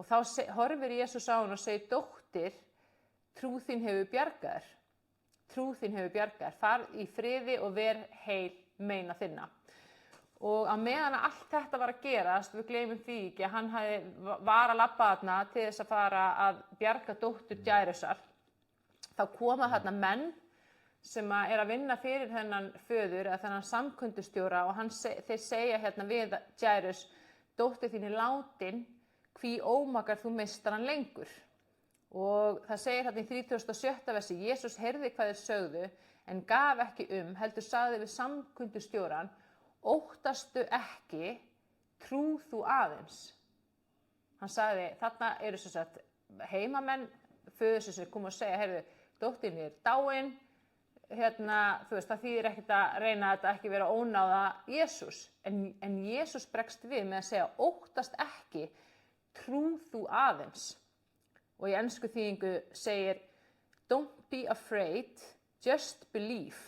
Og þá horfir Jesús á hann og segir, dóttir, trú þín hefur bjargað þér. Trú þín hefur bjargað þér. Far í friði og ver heil meina þinna. Og á meðan að allt þetta var að gerast, við gleymum því ekki að hann var að labba þarna til þess að fara að bjarga dóttur Jairusar. Þá koma þarna menn sem að vinna fyrir þennan föður eða þennan samkundustjóra og þeir segja hérna við Jairus, dóttir þín er látin, hví ómakar þú mistar hann lengur. Og það segir hérna í 37. versi, Jesús heyrði hvað þeir sögðu en gaf ekki heldur sagði við samkundustjóran, óttastu ekki, trú þú aðeins. Hann sagði, þarna eru sem sagt heimamenn föðursins sem kom og segja, heyrðu, dóttirin er dáin, þú veist, það þýðir ekkert að reyna þetta ekki vera ónáða Jesús. En Jesús bregst við með að segja, óttast ekki, trú þú aðeins. Og í ensku þýðingu segir, don't be afraid, just believe.